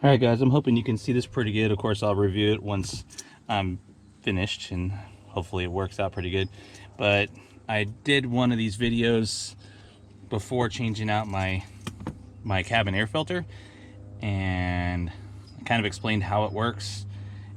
All right, guys, I'm hoping you can see this pretty good. Of course, I'll review it once I'm finished, and hopefully it works out pretty good. But I did one of these videos before changing out my cabin air filter, and I kind of explained how it works,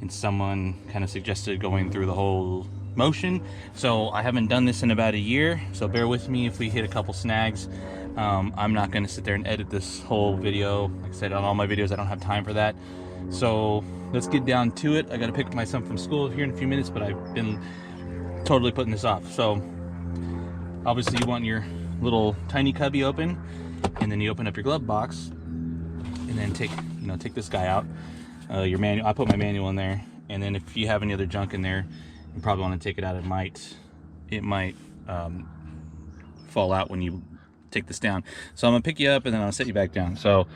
and someone kind of suggested going through the whole motion. So I haven't done this in about a year, so bear with me if we hit a couple snags. I'm not going to sit there and edit this whole video. Like I said, on all my videos I don't have time for that. So let's get down to it. I got to pick my son from school here in a few minutes, but I've been totally putting this off. So obviously you want your little tiny cubby open, and then you open up your glove box, and then take this guy out. Your manual. I put my manual in there, and then if you have any other junk in there, you probably want to take it out. It might fall out when you take this down. So I'm gonna pick you up and then I'll set you back down. So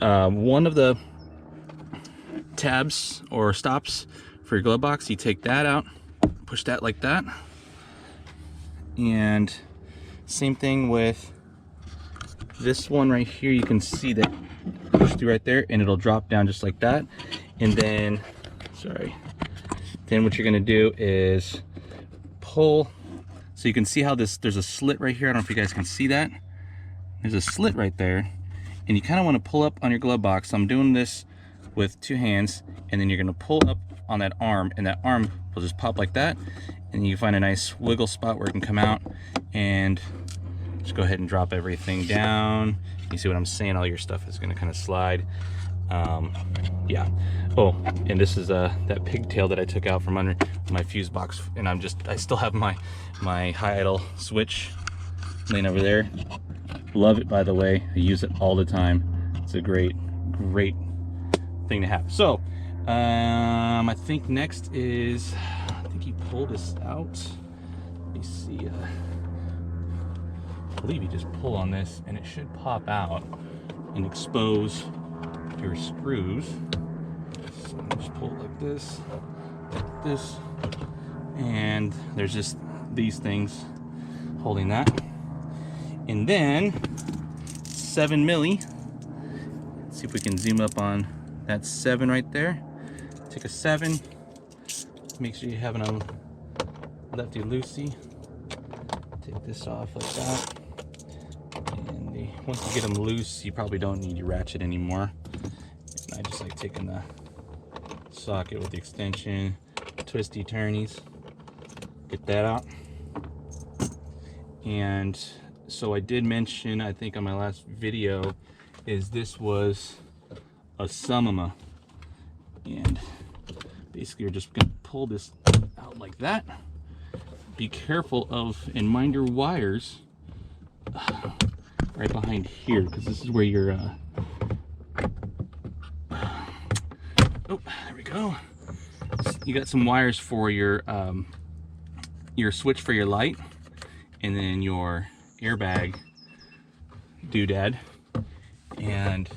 one of the tabs or stops for your glove box, you take that out, push that like that, and same thing with this one right here. You can see that push through right there, and it'll drop down just like that. And then then what you're gonna do is pull. So you can see how there's a slit right here. I don't know if you guys can see that. There's a slit right there, and you kind of want to pull up on your glove box. So I'm doing this with two hands, and then you're going to pull up on that arm, and that arm will just pop like that, and you find a nice wiggle spot where it can come out, and just go ahead and drop everything down. You see what I'm saying? All your stuff is going to kind of slide. Yeah. Oh, and this is that pigtail that I took out from under my fuse box, and I still have my high idle switch laying over there. Love it, by the way. I use it all the time. It's a great thing to have. So I think next is, I think you pull this out. Let me see. I believe you just pull on this and it should pop out and expose your screws. So just pull it like this, and there's just these things holding that. And then 7 milli. Let's see if we can zoom up on that 7 right there. Take a 7. Make sure you have it on lefty loosey. Take this off like that. And once you get them loose, you probably don't need your ratchet anymore. And I just like taking the socket with the extension, twisty turnies. Get that out. And so I did mention, I think on my last video, is this was a Sonoma, and basically you're just gonna pull this out like that. Be careful of, and mind your wires right behind here, because this is where your oh, there we go. You got some wires for your switch for your light, and then your airbag doodad. And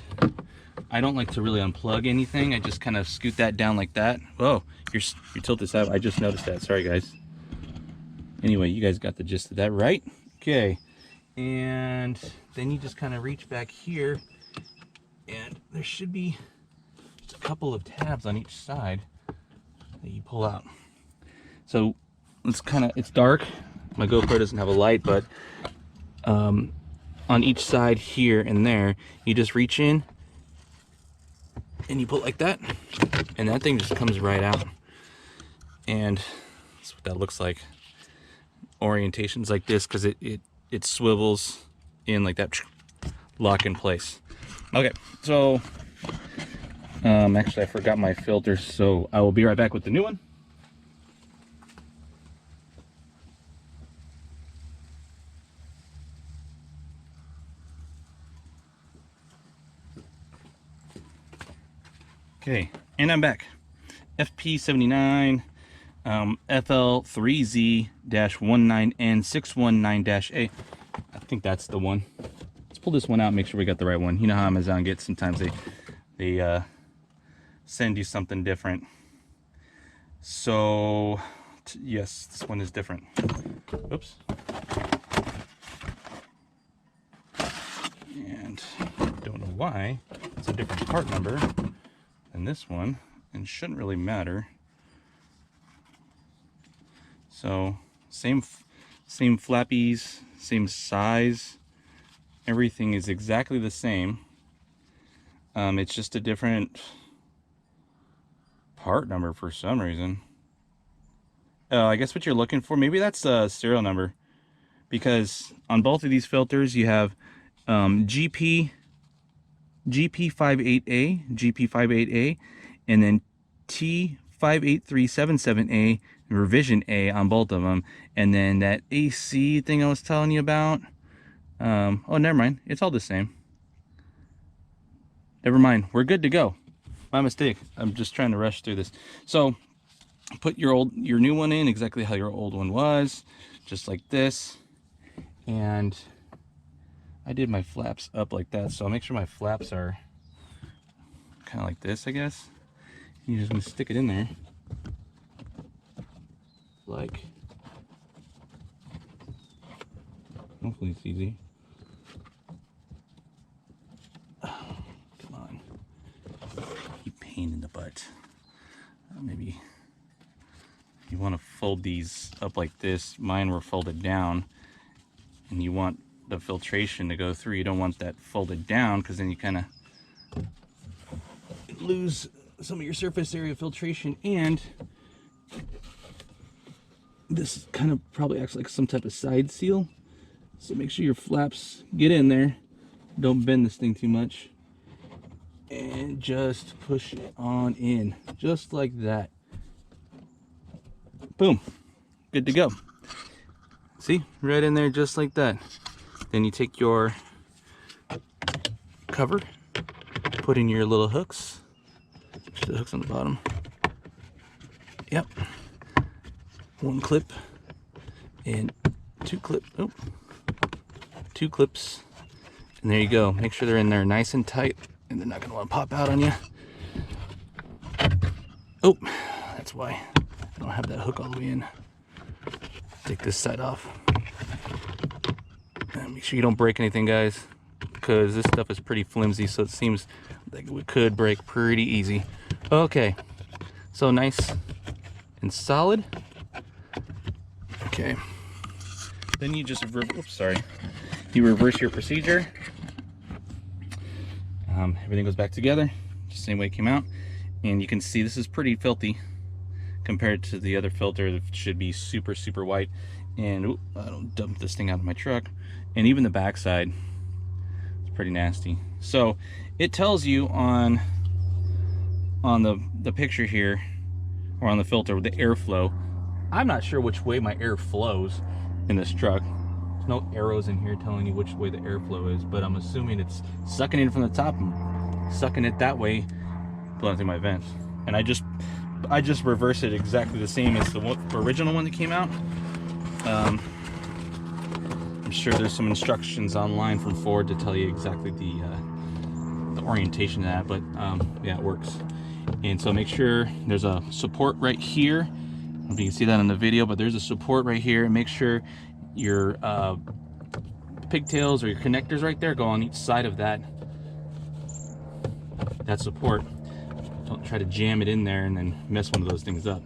I don't like to really unplug anything. I just kind of scoot that down like that. Whoa, you tilt this out. I just noticed that. Sorry, guys. Anyway, you guys got the gist of that, right? Okay. And then you just kind of reach back here, and there should be just a couple of tabs on each side that you pull out. So it's dark. My GoPro doesn't have a light, but on each side here and there, you just reach in and you pull it like that, and that thing just comes right out. And that's what that looks like. Orientations like this, because it swivels in like that, lock in place. Okay, so actually I forgot my filter, so I will be right back with the new one. Okay, and I'm back. FP79 FL3Z-19N619-A. I think that's the one. Let's pull this one out and make sure we got the right one. You know how Amazon gets, sometimes they send you something different. So yes, this one is different. Oops. And don't know why it's a different part number. than this one, and shouldn't really matter. So same flappies, same size, everything is exactly the same. It's just a different part number for some reason. I guess what you're looking for, maybe that's a serial number, because on both of these filters you have GP58A, GP58A, and then T58377A, revision A on both of them. And then that AC thing I was telling you about, oh, never mind, it's all the same. Never mind, we're good to go. My mistake, I'm just trying to rush through this. So put your new one in exactly how your old one was, just like this. And I did my flaps up like that, so I'll make sure my flaps are kind of like this, I guess. You're just gonna stick it in there, like, hopefully it's easy. Oh, come on, keep pain in the butt. Maybe you want to fold these up like this. Mine were folded down, and you want the filtration to go through. You don't want that folded down, because then you kind of lose some of your surface area filtration, and this kind of probably acts like some type of side seal. So make sure your flaps get in there. Don't bend this thing too much, and just push it on in, just like that. Boom, good to go. See, right in there, just like that. Then you take your cover, put in your little hooks. The hooks on the bottom. Yep. One clip and two clips. And there you go. Make sure they're in there nice and tight, and they're not going to want to pop out on you. Oh, that's why I don't have that hook all the way in. Take this side off. And make sure you don't break anything, guys, because this stuff is pretty flimsy, so it seems like it could break pretty easy. Okay, so nice and solid. Okay, then you just you reverse your procedure. Everything goes back together, just the same way it came out. And you can see this is pretty filthy compared to the other filter that should be super white. And I don't dump this thing out of my truck. And even the back side, it's pretty nasty. So it tells you on the picture here, or on the filter, the airflow. I'm not sure which way my air flows in this truck. There's no arrows in here telling you which way the airflow is, but I'm assuming it's sucking in from the top and sucking it that way, blowing through my vents. And I just reversed it exactly the same as the original one that came out. I'm sure there's some instructions online from Ford to tell you exactly the orientation of that, but yeah, it works. And so make sure there's a support right here. I don't know if you can see that in the video, but there's a support right here. And make sure your pigtails or your connectors right there go on each side of that support. Don't try to jam it in there and then mess one of those things up.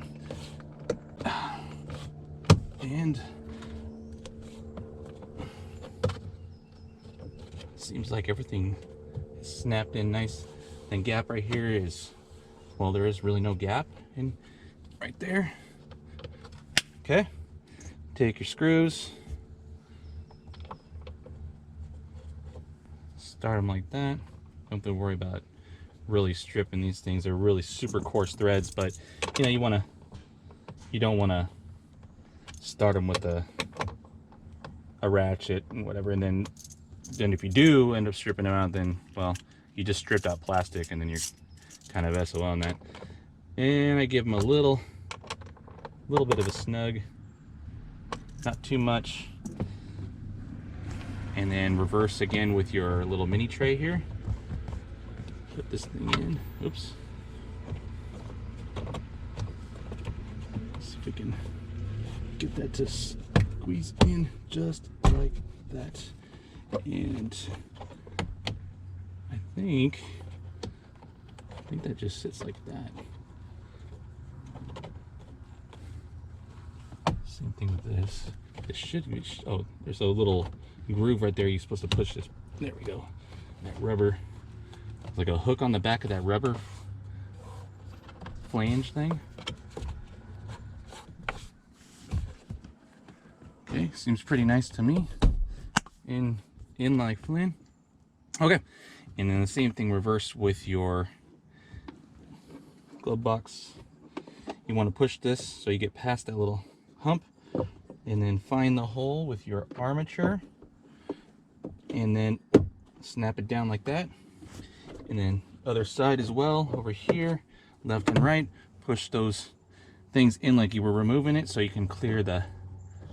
And seems like everything is snapped in nice. Then gap right here is, well, there is really no gap in right there. Okay, take your screws, start them like that. Don't have to worry about really stripping these things. They're really super coarse threads, but you know, you don't want to start them with a ratchet and whatever, and then if you do end up stripping them out, then, well, you just stripped out plastic, and then you're kind of SOL on that. And I give them a little bit of a snug, not too much. And then reverse again with your little mini tray here. Put this thing in. Oops. Let's see if we can get that to squeeze in just like that. And I think think that just sits like that. Same thing with this. It should be, oh, there's a little groove right there. You're supposed to push this. There we go. That rubber, it's like a hook on the back of that rubber flange thing. Okay, seems pretty nice to me. In like Flynn. Okay, and then the same thing reversed with your glove box. You want to push this so you get past that little hump, and then find the hole with your armature, and then snap it down like that. And then other side as well, over here, left and right, push those things in like you were removing it so you can clear the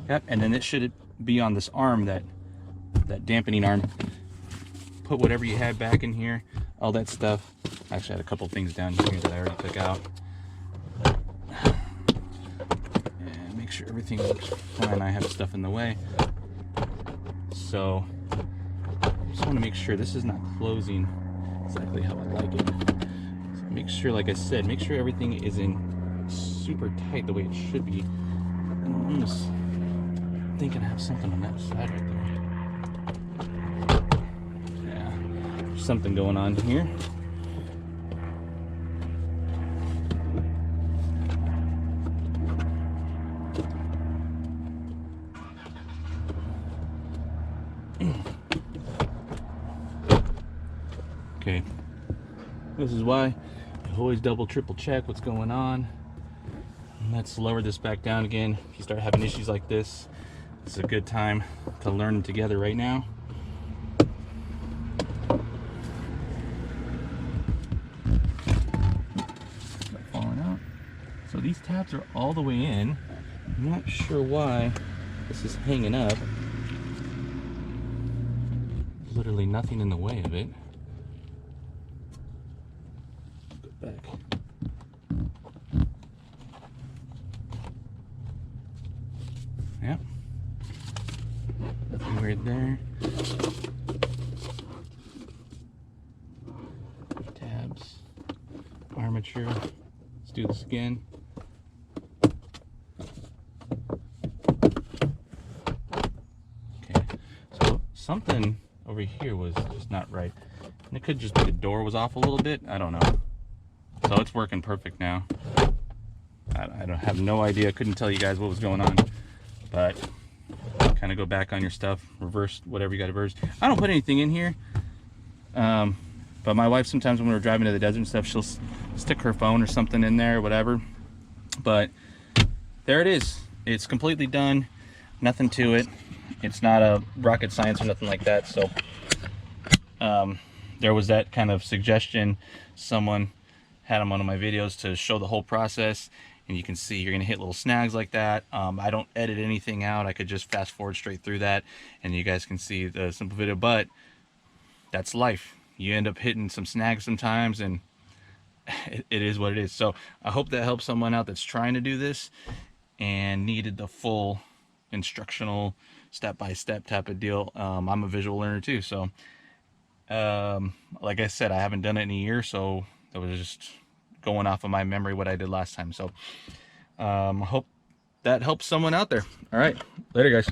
cap. And then it should be on this arm, that dampening arm. Put whatever you had back in here, all that stuff. I actually had a couple things down here that I already took out. And make sure everything looks fine. I have stuff in the way. So I just want to make sure this is not closing exactly how I like it. So make sure, like I said, make sure everything is in super tight the way it should be. And I'm almost thinking I have something on that side right there. Something going on here. Okay, this is why you always double triple check what's going on. And let's lower this back down again. If you start having issues like this, it's a good time to learn together right now. So these tabs are all the way in. I'm not sure why this is hanging up. There's literally nothing in the way of it. Go back. Yep. Nothing weird there. Tabs. Armature. Let's do this again. Something over here was just not right, and it could just be the door was off a little bit. I don't know. So it's working perfect now. I don't have no idea. I couldn't tell you guys what was going on, but kind of go back on your stuff, reverse whatever you got to reverse. I don't put anything in here, but my wife sometimes when we're driving to the desert and stuff, she'll stick her phone or something in there or whatever. But there it is. It's completely done. Nothing to it. It's not a rocket science or nothing like that. So there was that kind of suggestion. Someone had on one of my videos to show the whole process, and you can see you're gonna hit little snags like that. I don't edit anything out. I could just fast forward straight through that and you guys can see the simple video, but that's life. You end up hitting some snags sometimes, and it is what it is. So I hope that helps someone out that's trying to do this and needed the full instructional step-by-step type of deal. I'm a visual learner too, so like I said, I haven't done it in a year, so that was just going off of my memory what I did last time. So I hope that helps someone out there. All right, later guys.